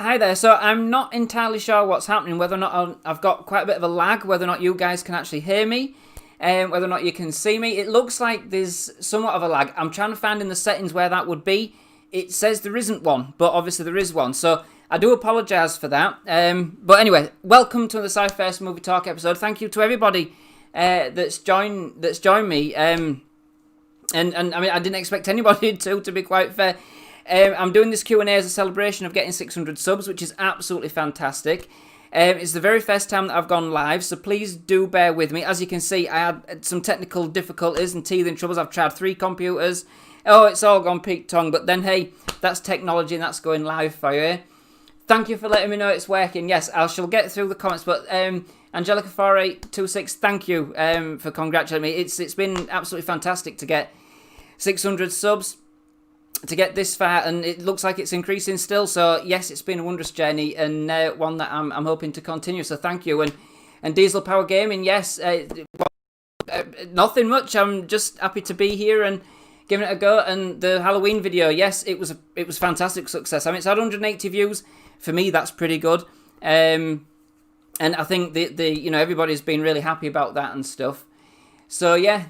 Hi there. So I'm not entirely sure what's happening, whether or not I've got quite a bit of a lag, whether or not you guys can actually hear me, whether or not you can see me. It looks like there's somewhat of a lag. I'm trying to find in the settings where that would be. It says there isn't one, but obviously there is one. So I do apologise for that. But anyway, welcome to the Sci-First Movie Talk episode. Thank you to everybody that's joined me. And I mean, I didn't expect anybody to be quite fair. I'm doing this Q&A as a celebration of getting 600 subs, which is absolutely fantastic. It's the very first time that I've gone live, so please do bear with me. As you can see, I had some technical difficulties and teething troubles. I've tried 3 computers. Oh, it's all gone peak tongue, but then hey, that's technology and that's going live for you. Thank you for letting me know it's working. Yes, I shall get through the comments, but Angelica4826, thank you for congratulating me. It's been absolutely fantastic to get 600 subs. To get this far, and it looks like it's increasing still. So yes, it's been a wondrous journey, and one that I'm hoping to continue. So thank you, and Diesel Power Gaming. Yes, nothing much. I'm just happy to be here and giving it a go. And the Halloween video, yes, it was fantastic success. I mean, it's had 180 views. For me, that's pretty good. And I think the everybody's been really happy about that and stuff. So yeah,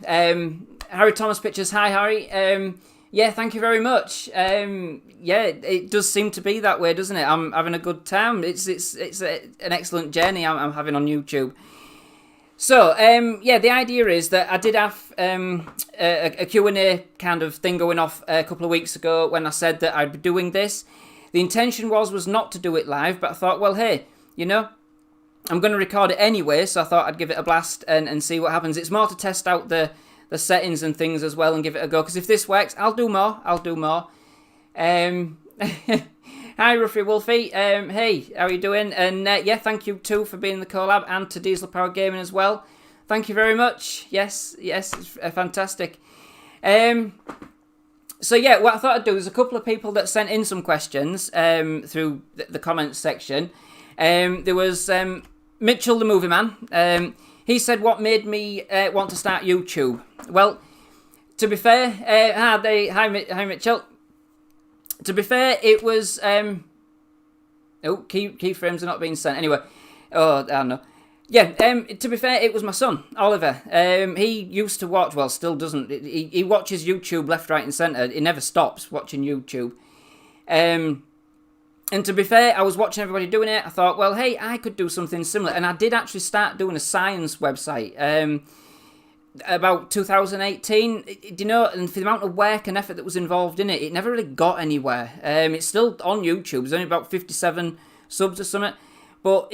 Harry Thomas Pictures. Hi Harry. Yeah, thank you very much. Yeah, it does seem to be that way, doesn't it? I'm having a good time. It's an excellent journey I'm having on YouTube. So, yeah, the idea is that I did have a Q&A kind of thing going off a couple of weeks ago when I said that I'd be doing this. The intention was not to do it live, but I thought, well, hey, I'm going to record it anyway, so I thought I'd give it a blast and see what happens. It's more to test out the settings and things as well and give it a go, because if this works, I'll do more. Hi Ruffy Wolfie, hey, how are you doing? And yeah, thank you too for being in the collab, and to Diesel Power Gaming as well. Thank you very much. Yes, it's fantastic. So yeah, what I thought I'd do is a couple of people that sent in some questions through the comments section. There was Mitchell the Movie Man. He said, what made me want to start YouTube? Well, to be fair, hi Mitchell. To be fair, it was, keyframes are not being sent. Anyway, I don't know. Yeah, to be fair, it was my son, Oliver. He used to watch, well, still doesn't. He watches YouTube left, right and centre. He never stops watching YouTube. And to be fair, I was watching everybody doing it. I thought, well, hey, I could do something similar. And I did actually start doing a science website about 2018. And for the amount of work and effort that was involved in it, it never really got anywhere. It's still on YouTube. There's only about 57 subs or something. But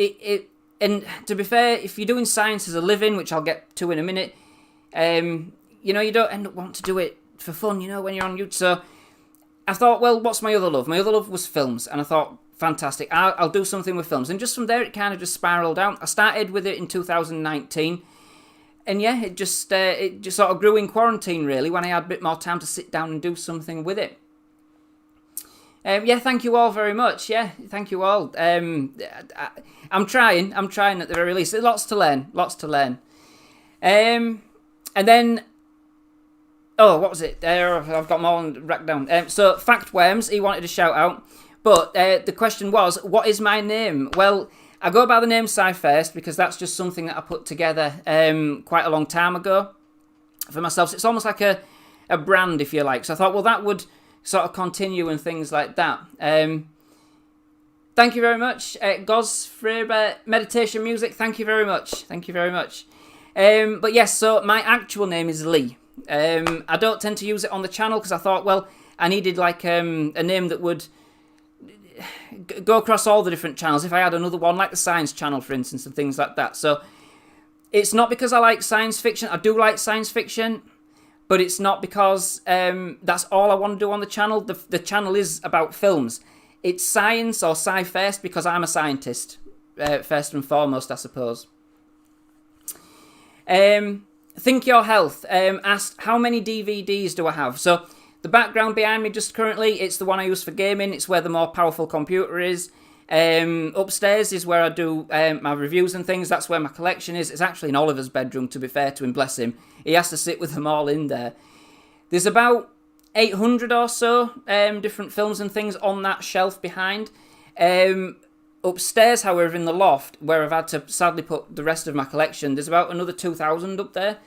and to be fair, if you're doing science as a living, which I'll get to in a minute, you don't end up wanting to do it for fun, when you're on YouTube. So I thought, well, what's my other love? My other love was films, and I thought, fantastic, I'll do something with films. And just from there, it kind of just spiraled out. I started with it in 2019, and yeah, it just sort of grew in quarantine, really, when I had a bit more time to sit down and do something with it. Yeah, thank you all very much. Yeah, thank you all. I'm trying at the very least. There's lots to learn. And then, what was it? I've got more racked down. So, Factworms, he wanted a shout out. But the question was, what is my name? Well, I go by the name Sci-First because that's just something that I put together quite a long time ago for myself. So it's almost like a brand, if you like. So I thought, well, that would sort of continue and things like that. Thank you very much. Goz Fraber Meditation Music, thank you very much. But yes, so my actual name is Lee. I don't tend to use it on the channel because I thought, well, I needed like a name that would go across all the different channels if I had another one, like the science channel, for instance, and things like that. So it's not because I like science fiction. I do like science fiction, but it's not because that's all I want to do on the channel. The channel is about films. It's science or sci-first because I'm a scientist, first and foremost, I suppose. Think Your Health asked, how many DVDs do I have? So the background behind me just currently, it's the one I use for gaming. It's where the more powerful computer is. Upstairs is where I do my reviews and things. That's where my collection is. It's actually in Oliver's bedroom, to be fair to him, bless him. He has to sit with them all in there. There's about 800 or so different films and things on that shelf behind. Upstairs, however, in the loft, where I've had to sadly put the rest of my collection, there's about another 2,000 up there.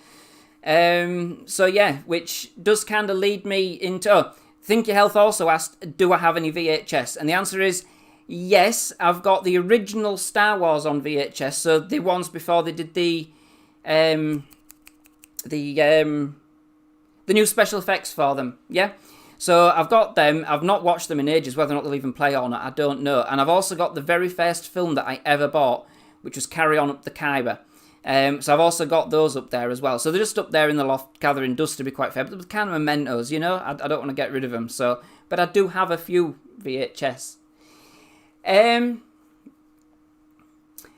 So yeah, which does kind of lead me into... Oh, Think Your Health also asked, do I have any VHS? And the answer is yes, I've got the original Star Wars on VHS, so the ones before they did the new special effects for them, yeah? So I've got them. I've not watched them in ages. Whether or not they'll even play or not, I don't know. And I've also got the very first film that I ever bought, which was Carry On Up the Khyber. So I've also got those up there as well. So they're just up there in the loft gathering dust, to be quite fair. But they're kind of mementos, you know? I don't want to get rid of them. So, but I do have a few VHS.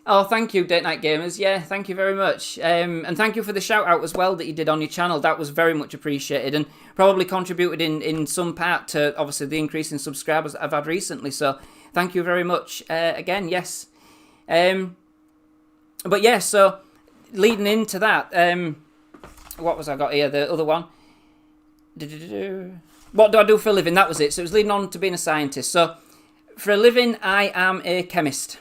Oh, thank you, Date Night Gamers. Yeah, thank you very much. And thank you for the shout out as well that you did on your channel. That was very much appreciated and probably contributed in some part to obviously the increase in subscribers I've had recently. So thank you very much again. Yes. But yeah, so leading into that, what was I got here? The other one. What do I do for a living? That was it. So it was leading on to being a scientist. So for a living, I am a chemist.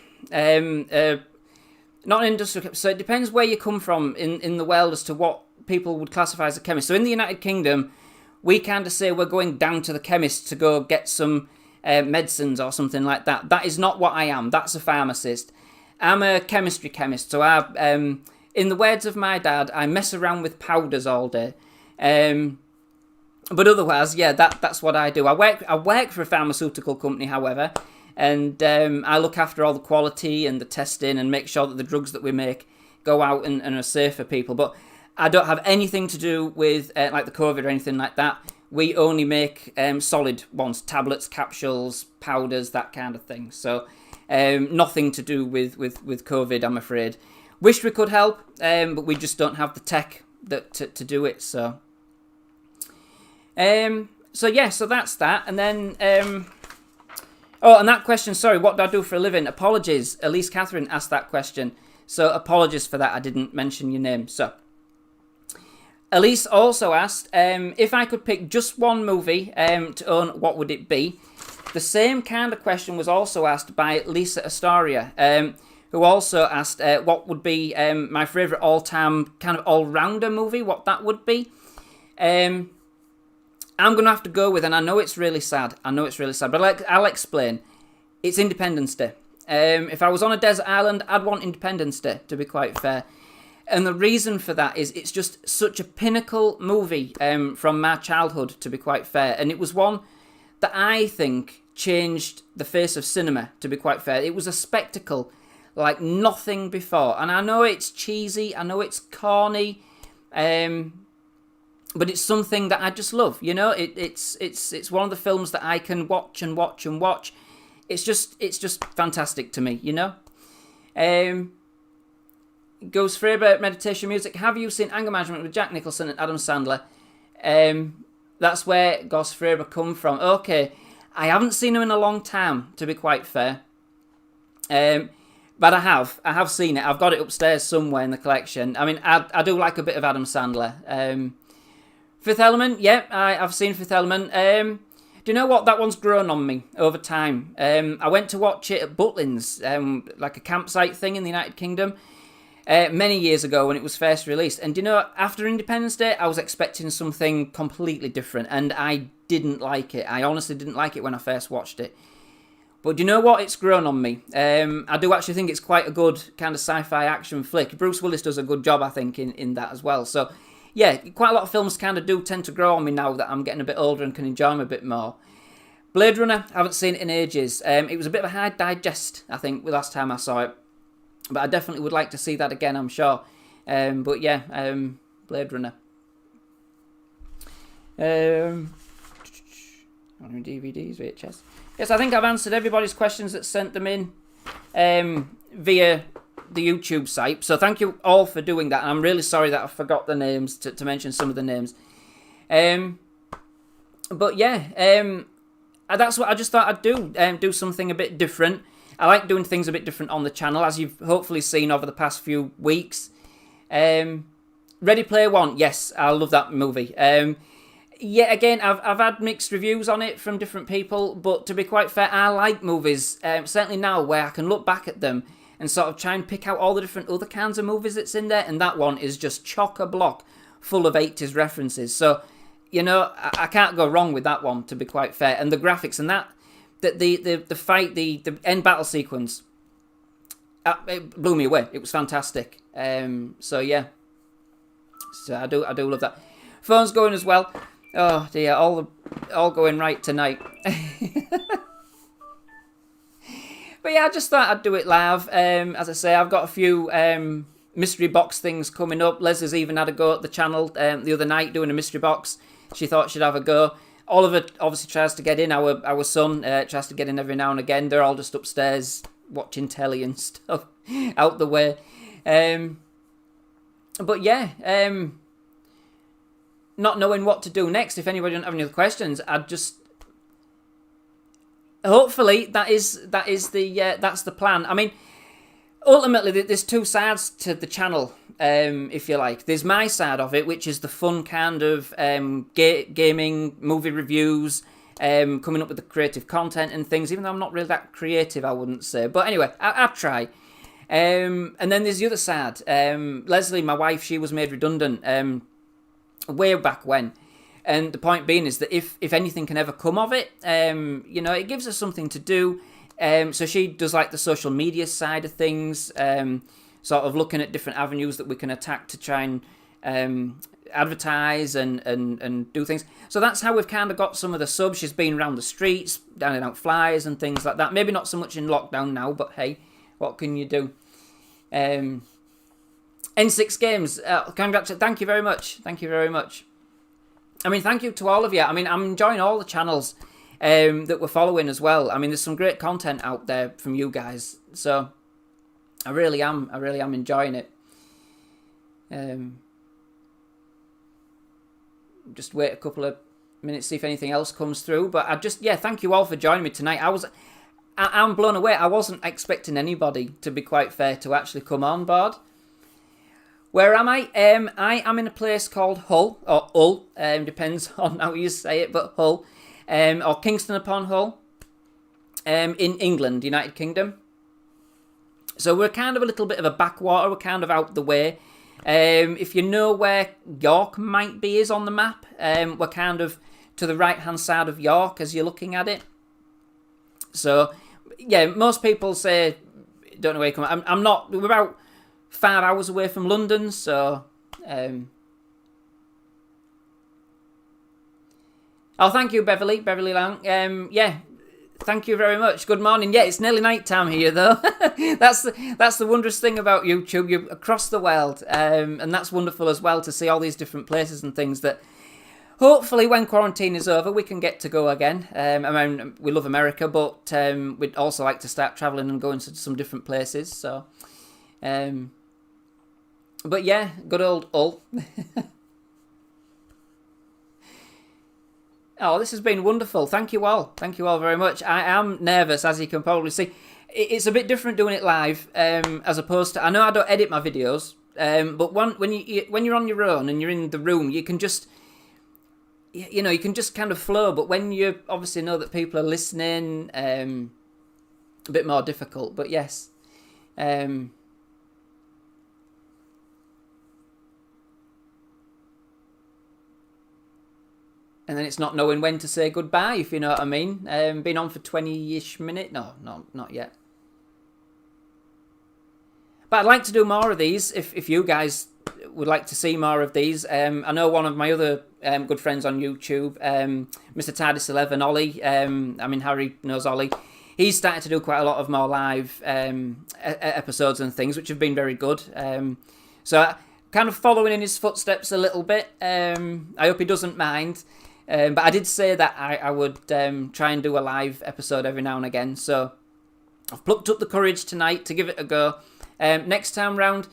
Not an industrial chemist. So it depends where you come from in the world as to what people would classify as a chemist. So in the United Kingdom, we kind of say we're going down to the chemist to go get some medicines or something like that. That is not what I am. That's a pharmacist. I'm a chemistry chemist. So in the words of my dad, I mess around with powders all day. But otherwise, yeah, that's what I do. I work for a pharmaceutical company, however, and I look after all the quality and the testing and make sure that the drugs that we make go out and are safe for people. But I don't have anything to do with like the COVID or anything like that. We only make solid ones, tablets, capsules, powders, that kind of thing. So nothing to do with COVID, I'm afraid. Wish we could help, but we just don't have the tech to do it. So yeah, so that's that. And then and that question, sorry, what do I do for a living? Apologies, Elise Catherine asked that question. So apologies for that, I didn't mention your name. So Elise also asked, if I could pick just one movie to own, what would it be? The same kind of question was also asked by Lisa Astoria, who also asked what would be my favourite all-time kind of all-rounder movie, what that would be. I'm going to have to go with, and I know it's really sad, but I'll explain. It's Independence Day. If I was on a desert island, I'd want Independence Day, to be quite fair. And the reason for that is it's just such a pinnacle movie from my childhood, to be quite fair. And it was one that I think changed the face of cinema, to be quite fair. It was a spectacle like nothing before. And I know it's cheesy, I know it's corny, but it's something that I just love, you know. It's one of the films that I can watch and watch and watch. It's just fantastic to me, you know. Ghost Faber Meditation Music. Have you seen Anger Management with Jack Nicholson and Adam Sandler? That's where Ghost Faber come from. Okay, I haven't seen him in a long time, to be quite fair. But I have seen it. I've got it upstairs somewhere in the collection. I mean, I do like a bit of Adam Sandler. Fifth Element, yeah, I've seen Fifth Element. Do you know what? That one's grown on me over time. I went to watch it at Butlins, like a campsite thing in the United Kingdom, many years ago when it was first released. And you know, after Independence Day, I was expecting something completely different, and I didn't like it. I honestly didn't like it when I first watched it. But do you know what? It's grown on me. I do actually think it's quite a good kind of sci-fi action flick. Bruce Willis does a good job, I think, in that as well. So yeah, quite a lot of films kind of do tend to grow on me now that I'm getting a bit older and can enjoy them a bit more. Blade Runner, I haven't seen it in ages. It was a bit of a hard digest, I think, the last time I saw it. But I definitely would like to see that again, I'm sure. But yeah, Blade Runner. DVDs, VHS. Yes, I think I've answered everybody's questions that sent them in via the YouTube site. So thank you all for doing that. And I'm really sorry that I forgot the names, to mention some of the names. But yeah, that's what I just thought I'd do something a bit different. I like doing things a bit different on the channel, as you've hopefully seen over the past few weeks. Ready Player One, yes, I love that movie. Yeah, again, I've had mixed reviews on it from different people, but to be quite fair, I like movies, certainly now, where I can look back at them and sort of try and pick out all the different other kinds of movies that's in there, and that one is just chock-a-block full of 80s references. So, you know, I can't go wrong with that one, to be quite fair. And the graphics and that, the fight, the end battle sequence, it blew me away. It was fantastic. So yeah, so I do love that. Phone's going as well. Oh dear, all going right tonight. But yeah, I just thought I'd do it live. As I say, I've got a few mystery box things coming up. Leslie's even had a go at the channel the other night doing a mystery box. She thought she'd have a go. Oliver obviously tries to get in. Our son tries to get in every now and again. They're all just upstairs watching telly and stuff out the way. But yeah, not knowing what to do next. If anybody don't have any other questions, I'd just hopefully that's the plan. I mean, ultimately, there's two sides to the channel, if you like. There's my side of it, which is the fun kind of gaming, movie reviews, coming up with the creative content and things, even though I'm not really that creative, I wouldn't say. But anyway, I try. And then there's the other side. Leslie, my wife, she was made redundant way back when. And the point being is that if anything can ever come of it, you know, it gives us something to do. So she does like the social media side of things, sort of looking at different avenues that we can attack to try and advertise and do things. So that's how we've kind of got some of the subs. She's been around the streets, handing out flyers and things like that. Maybe not so much in lockdown now, but hey, what can you do? N6 Games, congratulations. Thank you very much. Thank you very much. I mean, thank you to all of you. I mean, I'm enjoying all the channels that we're following as well. I mean, there's some great content out there from you guys. So, I really am enjoying it. Just wait a couple of minutes, see if anything else comes through. But thank you all for joining me tonight. I'm blown away. I wasn't expecting anybody, to be quite fair, to actually come on board. Where am I? I am in a place called Hull, or Hull, depends on how you say it, but Hull, or Kingston upon Hull, in England, United Kingdom. So we're kind of a little bit of a backwater, we're kind of out the way. If you know where York might be is on the map, we're kind of to the right-hand side of York as you're looking at it. So, yeah, most people say, don't know where you come. I'm not, we're about 5 hours away from London, so... Oh, thank you, Beverly Lang. Yeah, thank you very much. Good morning. Yeah, it's nearly night time here, though. That's the wondrous thing about YouTube. You're across the world, and that's wonderful as well to see all these different places and things that hopefully when quarantine is over we can get to go again. I mean, we love America, but we'd also like to start travelling and going to some different places. So, but yeah, good old Hull. Oh, this has been wonderful. Thank you all. Thank you all very much. I am nervous, as you can probably see. It's a bit different doing it live, as opposed to... I know I don't edit my videos, but when you're on your own and you're in the room, you can just... You know, you can just kind of flow. But when you obviously know that people are listening, a bit more difficult. But yes. And then it's not knowing when to say goodbye, if you know what I mean. Been on for 20-ish minutes. No, not yet. But I'd like to do more of these, if you guys would like to see more of these. I know one of my other good friends on YouTube, Mr. TARDIS11, Ollie. I mean, Harry knows Ollie. He's started to do quite a lot of more live episodes and things, which have been very good. So kind of following in his footsteps a little bit. I hope he doesn't mind. But I did say that I would try and do a live episode every now and again. So I've plucked up the courage tonight to give it a go. Next time round,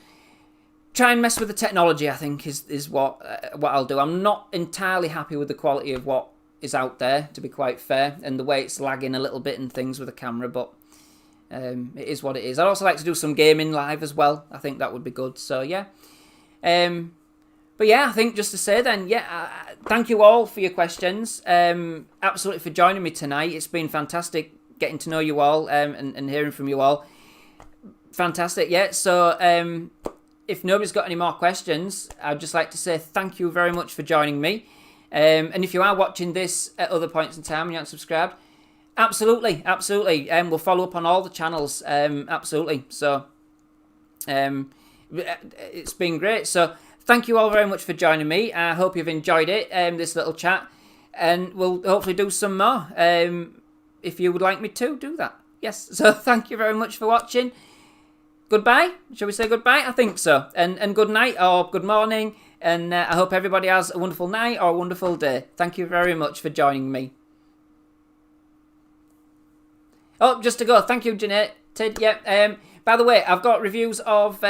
try and mess with the technology, I think, is what I'll do. I'm not entirely happy with the quality of what is out there, to be quite fair, and the way it's lagging a little bit and things with the camera, but it is what it is. I'd also like to do some gaming live as well. I think that would be good. So, yeah. But yeah, I think just to say then, thank you all for your questions. Absolutely for joining me tonight. It's been fantastic getting to know you all and hearing from you all. Fantastic, yeah. So if nobody's got any more questions, I'd just like to say thank you very much for joining me. And if you are watching this at other points in time and you aren't subscribed, absolutely. We'll follow up on all the channels, absolutely. So it's been great. So thank you all very much for joining me. I hope you've enjoyed it, this little chat, and we'll hopefully do some more. If you would like me to do that, yes. So thank you very much for watching. Goodbye. Shall we say goodbye? I think so. And good night or good morning. And I hope everybody has a wonderful night or a wonderful day. Thank you very much for joining me. Oh, just to go. Thank you, Jeanette. Yeah. By the way, I've got reviews of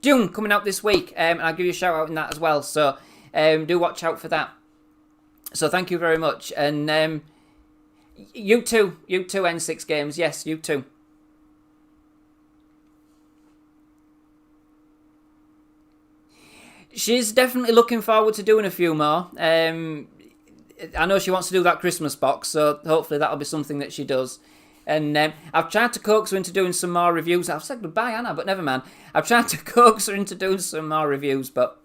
Dune coming out this week. And I'll give you a shout out in that as well. So do watch out for that. So thank you very much. And you too, N6 Games. Yes, you too. She's definitely looking forward to doing a few more. I know she wants to do that Christmas box, so hopefully that'll be something that she does. And I've tried to coax her into doing some more reviews. I've said goodbye, Anna, but never mind. I've tried to coax her into doing some more reviews, but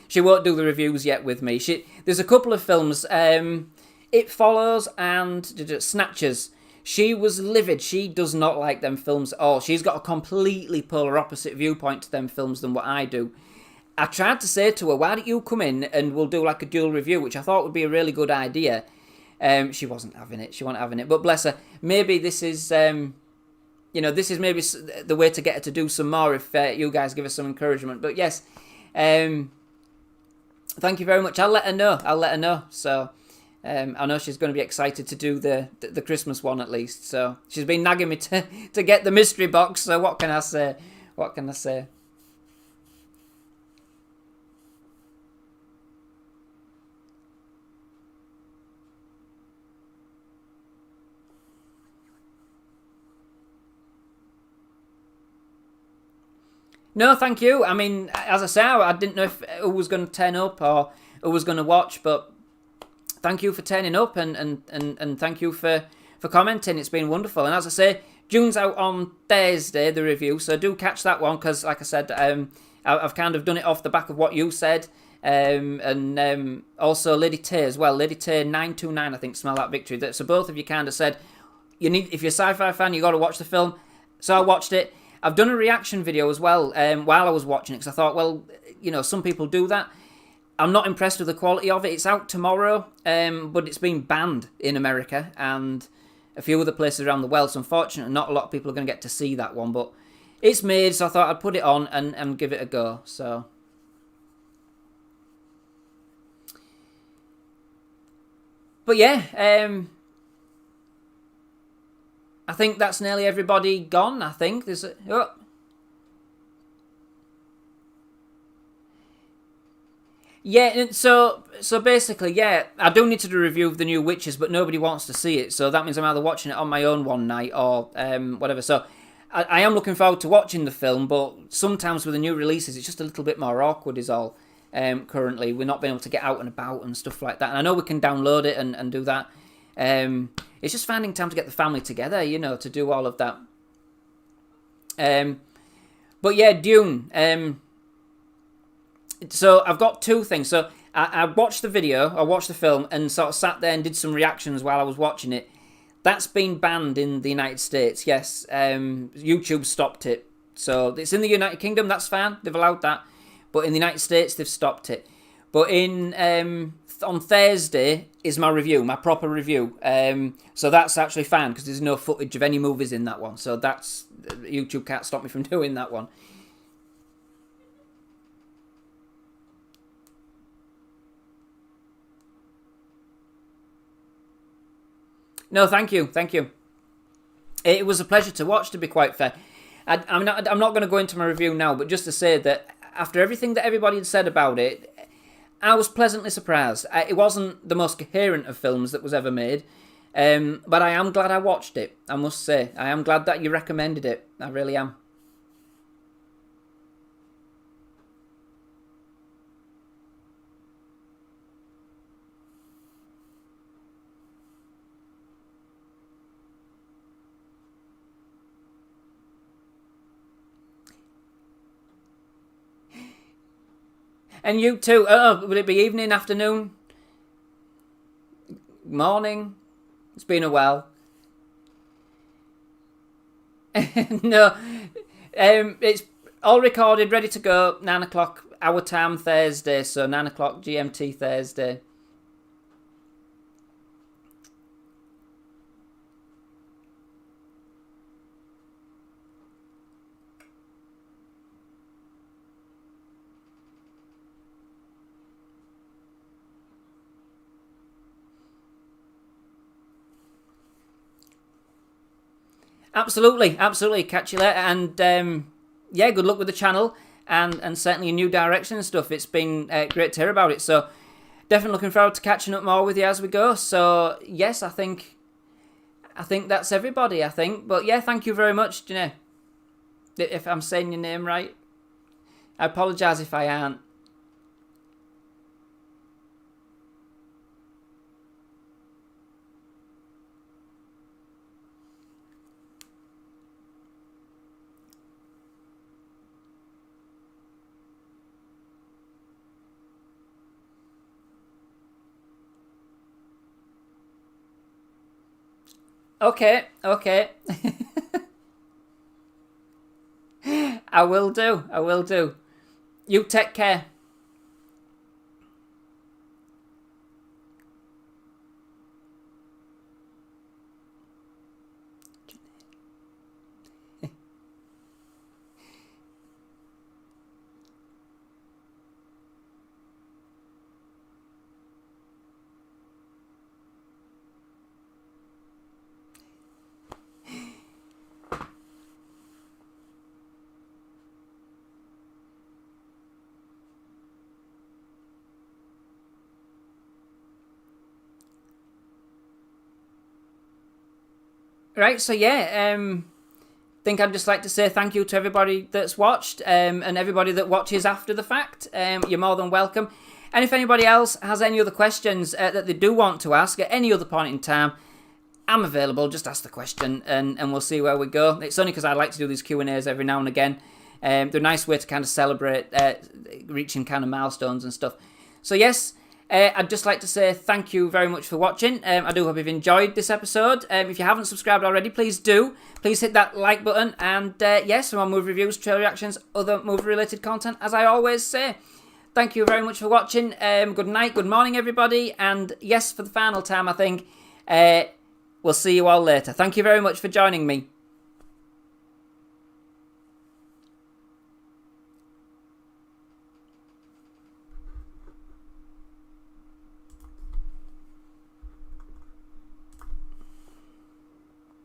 she won't do the reviews yet with me. There's a couple of films, It Follows and Snatchers. She was livid. She does not like them films at all. She's got a completely polar opposite viewpoint to them films than what I do. I tried to say to her, why don't you come in and we'll do like a dual review, which I thought would be a really good idea. She wasn't having it. But bless her. Maybe this is, this is maybe the way to get her to do some more if you guys give her some encouragement. But yes, thank you very much. I'll let her know. So I know she's going to be excited to do the Christmas one at least. So she's been nagging me to get the mystery box. So what can I say? No, thank you. I mean, as I say, I didn't know who was going to turn up or who was going to watch, but thank you for turning up and thank you for commenting. It's been wonderful. And as I say, June's out on Thursday, the review, so do catch that one because, like I said, I've kind of done it off the back of what you said. And also Lady Tay as well. Lady Tay 929, I think, Smell That Victory. So both of you kind of said, if you're a sci-fi fan, you got to watch the film. So I watched it. I've done a reaction video as well while I was watching it because I thought, well, some people do that. I'm not impressed with the quality of it. It's out tomorrow, but it's been banned in America and a few other places around the world. So unfortunately, not a lot of people are going to get to see that one, but it's made, so I thought I'd put it on and give it a go. So, but yeah, I think that's nearly everybody gone. I think there's Yeah, so basically, yeah, I do need to do a review of the new Witches, but nobody wants to see it, so that means I'm either watching it on my own one night or whatever. So I am looking forward to watching the film, but sometimes with the new releases, it's just a little bit more awkward is all. Currently, we're not being able to get out and about and stuff like that. And I know we can download it and do that. It's just finding time to get the family together, to do all of that. But yeah, Dune. So I've got two things. So I watched the video, I watched the film, and sort of sat there and did some reactions while I was watching it. That's been banned in the United States, yes. YouTube stopped it. So it's in the United Kingdom, that's fine. They've allowed that. But in the United States, they've stopped it. But on Thursday is my review, my proper review. So that's actually fine because there's no footage of any movies in that one. So YouTube can't stop me from doing that one. No, thank you. It was a pleasure to watch, to be quite fair. I'm not going to go into my review now, but just to say that after everything that everybody had said about it, I was pleasantly surprised. It wasn't the most coherent of films that was ever made, but I am glad I watched it, I must say. I am glad that you recommended it. I really am. And you too. Oh, would it be evening, afternoon, morning? It's been a while. No, it's all recorded, ready to go. 9 o'clock our time Thursday, so 9 o'clock GMT Thursday. Absolutely. Catch you later, and yeah, good luck with the channel, and certainly a new direction and stuff. It's been great to hear about it. So definitely looking forward to catching up more with you as we go. So yes, I think that's everybody. I think, but yeah, thank you very much, Janae. If I'm saying your name right, I apologise if I aren't. Okay. I will do. You take care. Right, so yeah, think I'd just like to say thank you to everybody that's watched, and everybody that watches after the fact. You're more than welcome. And if anybody else has any other questions that they do want to ask at any other point in time, I'm available. Just ask the question, and we'll see where we go. It's only because I like to do these Q&As every now and again. They're a nice way to kind of celebrate reaching kind of milestones and stuff. So yes, I'd just like to say thank you very much for watching. I do hope you've enjoyed this episode. If you haven't subscribed already, please do. Please hit that like button. And yes, for more movie reviews, trailer reactions, other movie-related content, as I always say. Thank you very much for watching. Good night, good morning, everybody. And yes, for the final time, I think, we'll see you all later. Thank you very much for joining me.